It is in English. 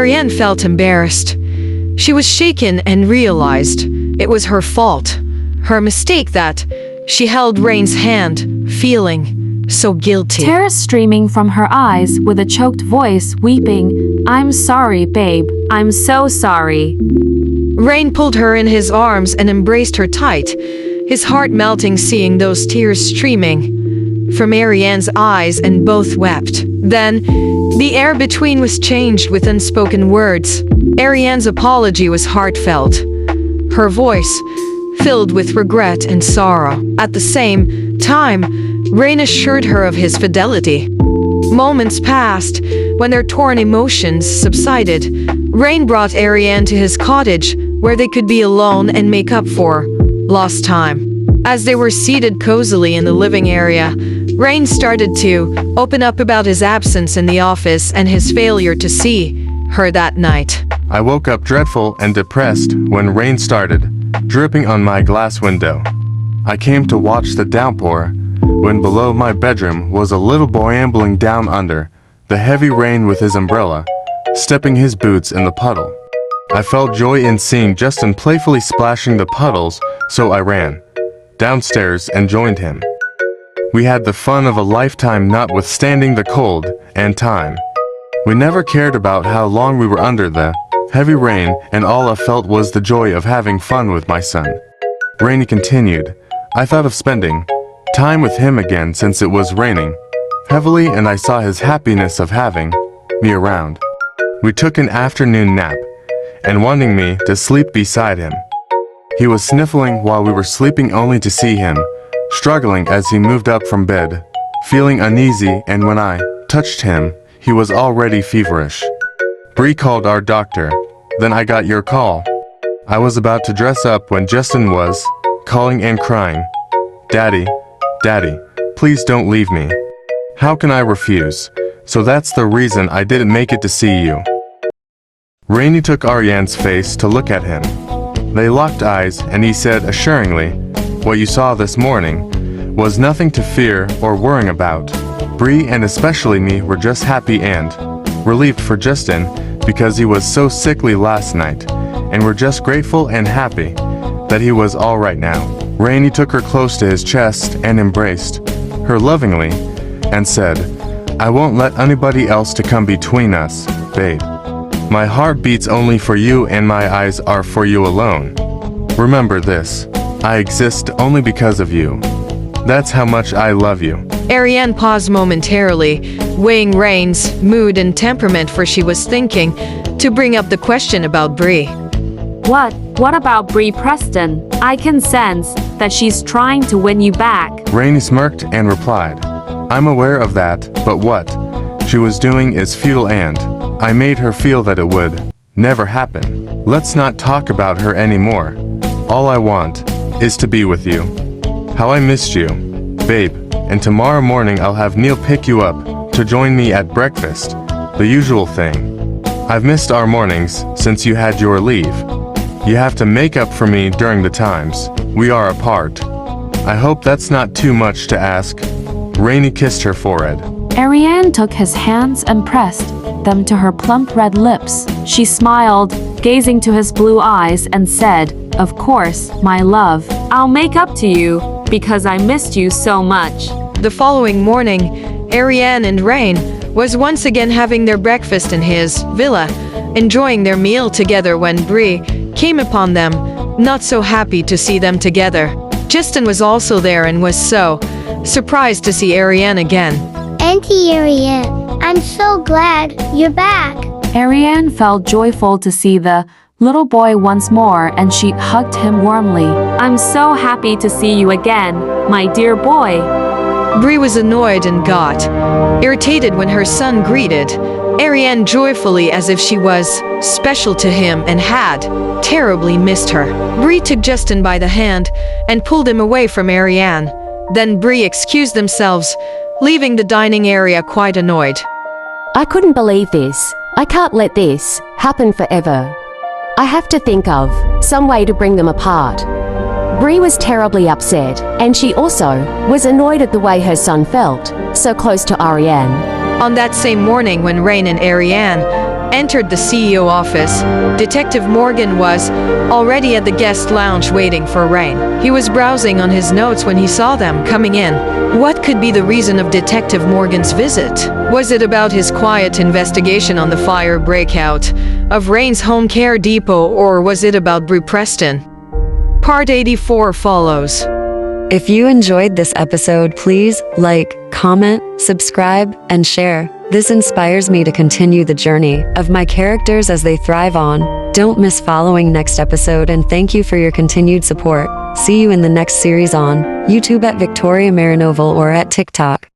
Arianne felt embarrassed. She was shaken and realized it was her fault, her mistake, that she held Reigne's hand, feeling so guilty. Tears streaming from her eyes, with a choked voice, weeping, "I'm sorry, babe. I'm so sorry." Reigne pulled her in his arms and embraced her tight, his heart melting seeing those tears streaming from Arianne's eyes, and both wept. Then, the air between was changed with unspoken words. Arianne's apology was heartfelt, her voice filled with regret and sorrow. At the same time, Reigne assured her of his fidelity. Moments passed. When their torn emotions subsided, Reigne brought Arianne to his cottage, where they could be alone and make up for lost time. As they were seated cozily in the living area, Reigne started to open up about his absence in the office and his failure to see her that night. I woke up dreadful and depressed when rain started, dripping on my glass window. I came to watch the downpour, when below my bedroom was a little boy ambling down under the heavy rain with his umbrella, stepping his boots in the puddle. I felt joy in seeing Justin playfully splashing the puddles, so I ran downstairs and joined him. We had the fun of a lifetime notwithstanding the cold and time. We never cared about how long we were under the heavy rain, and all I felt was the joy of having fun with my son. Reigne continued. I thought of spending time with him again since it was raining heavily, and I saw his happiness of having me around. We took an afternoon nap and wanting me to sleep beside him. He was sniffling while we were sleeping, only to see him struggling as he moved up from bed, feeling uneasy, and when I touched him, he was already feverish. Brie called our doctor. Then I got your call. I was about to dress up when Justin was calling and crying, "Daddy, Daddy, please don't leave me." How can I refuse? So that's the reason I didn't make it to see you. Reigne took Arianne's face to look at him. They locked eyes, and he said assuringly, "What you saw this morning was nothing to fear or worrying about. Brie and especially me were just happy and relieved for Justin because he was so sickly last night, and we're just grateful and happy that he was all right now." Reigne took her close to his chest and embraced her lovingly and said, "I won't let anybody else to come between us, babe. My heart beats only for you and my eyes are for you alone. Remember this, I exist only because of you. That's how much I love you." Arianne paused momentarily, weighing Reigne's mood and temperament, for she was thinking to bring up the question about Brie. What about Brie Preston? I can sense that she's trying to win you back. Reigne smirked and replied, "I'm aware of that, but what she was doing is futile, and I made her feel that it would never happen. Let's not talk about her anymore. All I want is to be with you. How I missed you, babe, and tomorrow morning I'll have Neil pick you up to join me at breakfast, the usual thing. I've missed our mornings since you had your leave. You have to make up for me during the times we are apart. I hope that's not too much to ask." Reigne kissed her forehead. Arianne took his hands and pressed them to her plump red lips. She smiled, gazing to his blue eyes, and said, "Of course, my love. I'll make up to you, because I missed you so much." The following morning, Arianne and Reigne was once again having their breakfast in his villa, enjoying their meal together when Brie came upon them, not so happy to see them together. Justin was also there and was so surprised to see Arianne again. Auntie Arianne, I'm so glad you're back. Arianne felt joyful to see the little boy once more, and she hugged him warmly. "I'm so happy to see you again, my dear boy." Brie was annoyed and got irritated when her son greeted Arianne joyfully, as if she was special to him and had terribly missed her. Brie took Justin by the hand and pulled him away from Arianne. Then Brie excused themselves, leaving the dining area quite annoyed. "I couldn't believe this. I can't let this happen forever. I have to think of some way to bring them apart." Brie was terribly upset, and she also was annoyed at the way her son felt, so close to Arianne. On that same morning when Reigne and Arianne entered the CEO office. Detective Morgan was already at the guest lounge waiting for Reigne. He was browsing on his notes when he saw them coming in. What could be the reason of Detective Morgan's visit? Was it about his quiet investigation on the fire breakout of Reigne's home care depot, or was it about Brie Preston? Part 84 follows. If you enjoyed this episode, please like, comment, subscribe, and share. This inspires me to continue the journey of my characters as they thrive on. Don't miss following next episode, and thank you for your continued support. See you in the next series on YouTube at Victoria Marinoval or at TikTok.